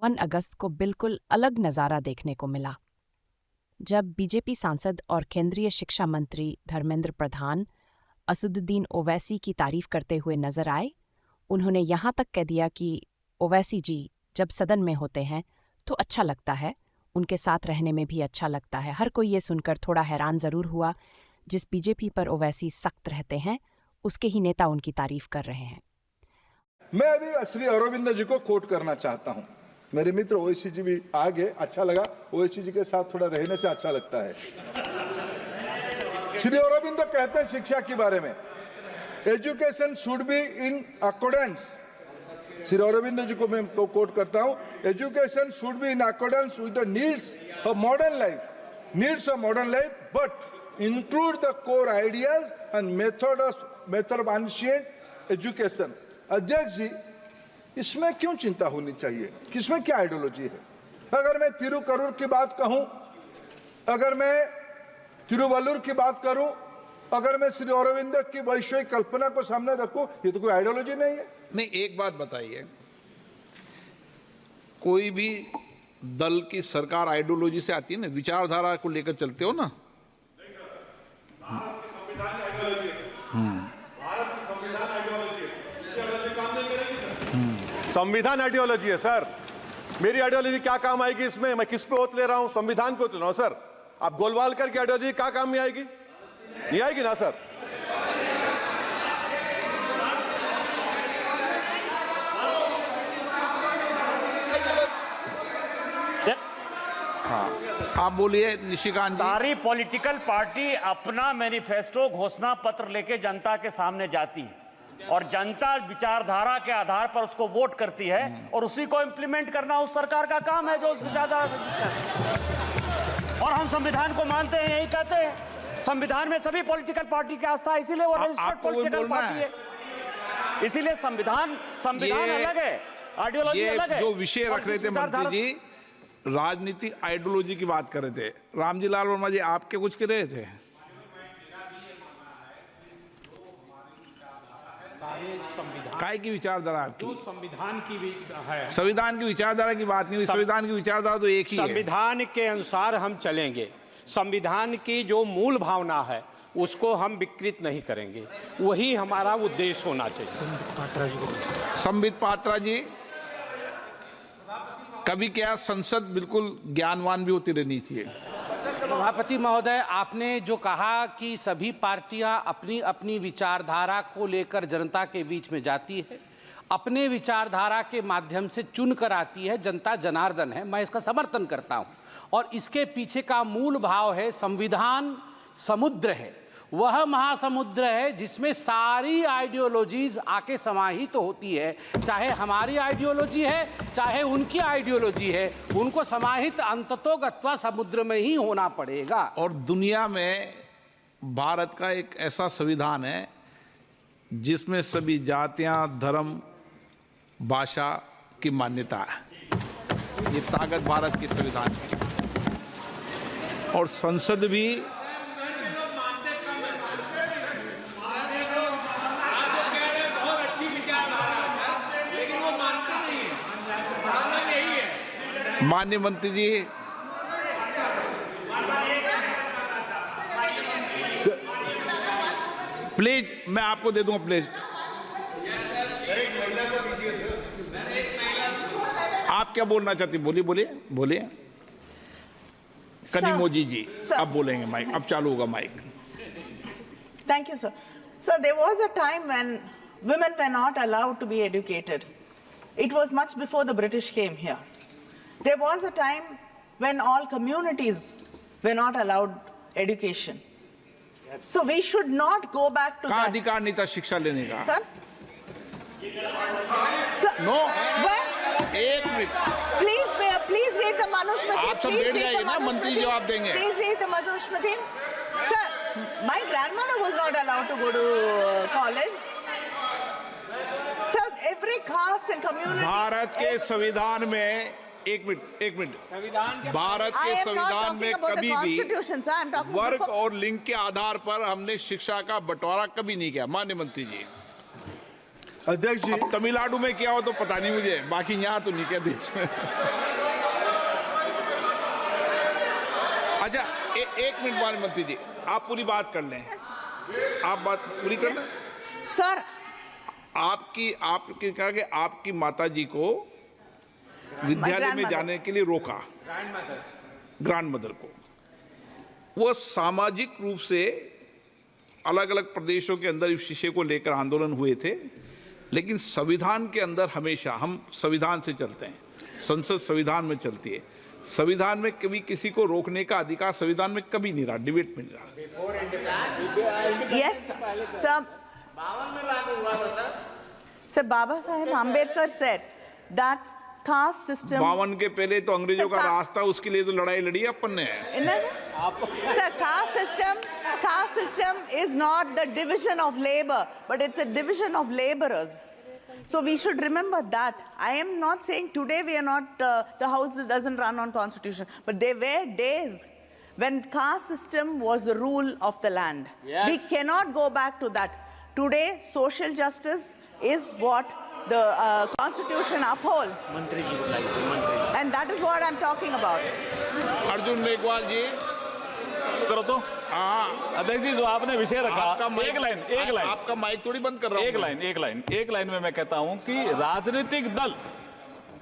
1 अगस्त को बिल्कुल अलग नज़ारा देखने को मिला, जब बीजेपी सांसद और केंद्रीय शिक्षा मंत्री धर्मेंद्र प्रधान असदुद्दीन ओवैसी की तारीफ करते हुए नजर आए। उन्होंने यहाँ तक कह दिया कि ओवैसी जी जब सदन में होते हैं तो अच्छा लगता है, उनके साथ रहने में भी अच्छा लगता है। हर कोई ये सुनकर थोड़ा हैरान ज़रूर हुआ। जिस बीजेपी पर ओवैसी सख्त रहते हैं, उसके ही नेता उनकी तारीफ कर रहे हैं। मैं अभी श्री अरविंद जी को कोट करना चाहता हूं। मेरे मित्र ओवैसी जी भी आगे, अच्छा लगा, ओवैसी जी के साथ थोड़ा रहने से अच्छा लगता है। श्री अरविंद कहते हैं शिक्षा के बारे में, education should be in accordance, Shri Aurobindo ji को मैं कोट करता हूं, education should be in accordance with the needs of modern life, but include the core ideas and method of ancient education. अध्यक्ष जी, इसमें क्यों चिंता होनी चाहिए? किसमें क्या आइडियोलॉजी है? अगर मैं तिरुकरूर की बात कहूं, अगर मैं तिरुवल्लुर की बात करूं, अगर मैं श्री अरविंद की वैश्विक कल्पना को सामने रखूं, ये तो कोई आइडियोलॉजी नहीं है। नहीं, एक बात बताइए, कोई भी दल की सरकार आइडियोलॉजी से आती है ना, विचारधारा को लेकर चलते हो ना। संविधान आइडियोलॉजी है सर, मेरी आइडियोलॉजी क्या काम आएगी इसमें? मैं किस पे ओत ले रहा हूं? संविधान पे ओत ले रहा हूं सर। आप गोलवालकर की आइडियोलॉजी क्या काम में आएगी? नहीं आएगी ना सर। हाँ, आप बोलिए निशिकांत जी। सारी पॉलिटिकल पार्टी अपना मैनिफेस्टो घोषणा पत्र लेके जनता के सामने जाती है और जनता विचारधारा के आधार पर उसको वोट करती है और उसी को इम्प्लीमेंट करना उस सरकार का काम है जो उस विचारधारा से। और हम संविधान को मानते हैं, यही कहते हैं। संविधान में सभी पॉलिटिकल पार्टी की आस्था है, इसीलिए वो रजिस्टर्ड पॉलिटिकल पार्टी है। इसीलिए संविधान अलग है, आइडियोलॉजी अलग है। जो विषय रख रहे थे मंत्री जी, राजनीति आइडियोलॉजी की बात कर रहे थे। रामजी लाल वर्मा जी, आपके कुछ कह रहे थे? काय की विचारधारा आपकी? संविधान की भी है। संविधान की विचारधारा की बात नहीं हुई। संविधान की विचारधारा तो एक ही है। संविधान के अनुसार हम चलेंगे। संविधान की जो मूल भावना है उसको हम विकृत नहीं करेंगे, वही हमारा उद्देश्य होना चाहिए। संबित पात्रा जी, कभी क्या संसद बिल्कुल ज्ञानवान भी होती रहनी चाहिए। सभापति महोदय, आपने जो कहा कि सभी पार्टियां अपनी अपनी विचारधारा को लेकर जनता के बीच में जाती है, अपने विचारधारा के माध्यम से चुनकर आती है, जनता जनार्दन है, मैं इसका समर्थन करता हूं। और इसके पीछे का मूल भाव है, संविधान समुद्र है, वह महासमुद्र है जिसमें सारी आइडियोलॉजीज आके समाहित तो होती है। चाहे हमारी आइडियोलॉजी है, चाहे उनकी आइडियोलॉजी है, उनको समाहित अंततोगत्वा समुद्र में ही होना पड़ेगा। और दुनिया में भारत का एक ऐसा संविधान है जिसमें सभी जातियां, धर्म, भाषा की मान्यता है। ये ताकत भारत के संविधान की। और संसद भी माननीय मंत्री जी, प्लीज मैं आपको दे दूंगा, प्लीज। आप क्या बोलना चाहती? बोलिए बोलिए बोलिए। कनिमोजी जी, अब बोलेंगे, माइक अब चालू होगा mic. Thank you, sir. So there was a time when women were not allowed to be educated. It was much before the British came here. There was a time when all communities were not allowed education. Yes. So we should not go back to that. अधिकार नहीं था शिक्षा लेने का? Sir? Sir? No. Well, एक minute. Please read the Manusmriti. आप सब बैठ जाइए ना, मंत्री जवाब देंगे। Please read the Manusmriti. Sir, my grandmother was not allowed to go to college. Sir, every caste and community. Bharat के संविधान में एक मिनट भारत के संविधान में कभी भी वर्ग और लिंग के आधार पर हमने शिक्षा का बंटवारा कभी नहीं किया। माननीय मंत्री जी, अध्यक्ष जी, अब तमिलनाडु में क्या हो तो पता नहीं मुझे, बाकी यहाँ तो नहीं कहते। अच्छा, एक मिनट माननीय मंत्री जी, आप पूरी बात कर लें। आप बात पूरी कर लें। सर, आपकी कहा कि आपकी माता जी को विद्यालय में जाने के लिए रोका, ग्रैंड मदर को। वो सामाजिक रूप से अलग अलग प्रदेशों के अंदर इस विषय को लेकर आंदोलन हुए थे, लेकिन संविधान के अंदर हमेशा हम संविधान से चलते हैं, संसद संविधान में चलती है। संविधान में कभी किसी को रोकने का अधिकार संविधान में कभी नहीं रहा, डिबेट में नहीं रहा। yes, sir. Sir, Baba Saheb Ambedkar said that caste system. 52 के पहले तो अंग्रेजों का राज था, उसके लिए तो लड़ाई लड़ी अपन ने। Sir, caste system is not the division of labor, but it's a division of laborers. So we should remember that. I am not saying today we are not, the house doesn't run on constitution, but there were days when caste system was the rule of the land. Yes. We cannot go back to that. Today, social justice is what the constitution upholds. And that is what I'm talking about. Arjun Meghwal जी, करो तो। हाँ अध्यक्ष जी, जो आपने विषय रखा, एक line आपका माइक थोड़ी बंद कर रहा हूँ। एक लाइन में मैं कहता हूं कि राजनीतिक दल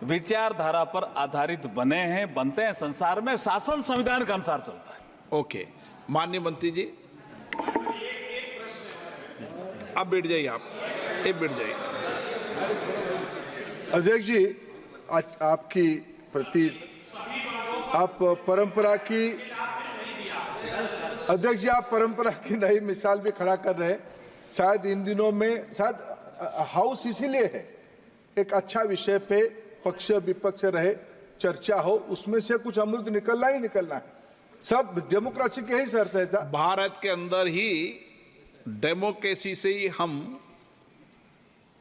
विचारधारा पर आधारित बने हैं, बनते हैं। संसार में शासन संविधान के अनुसार चलता है। ओके, माननीय मंत्री जी, अब बैठ जाइए, आप बैठ जाइए। अध्यक्ष जी, आपकी प्रति आप परंपरा की अध्यक्ष जी, आप परंपरा की नई मिसाल भी खड़ा कर रहे हैं। शायद इन दिनों में शायद हाउस इसीलिए है, एक अच्छा विषय पे पक्ष विपक्ष रहे, चर्चा हो, उसमें से कुछ अमृत निकलना ही निकलना है। सब डेमोक्रेसी के ही शर्त है साहब। भारत के अंदर ही डेमोक्रेसी से ही हम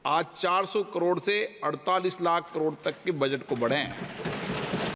आज 400 करोड़ से 48 लाख करोड़ तक के बजट को बढ़े हैं।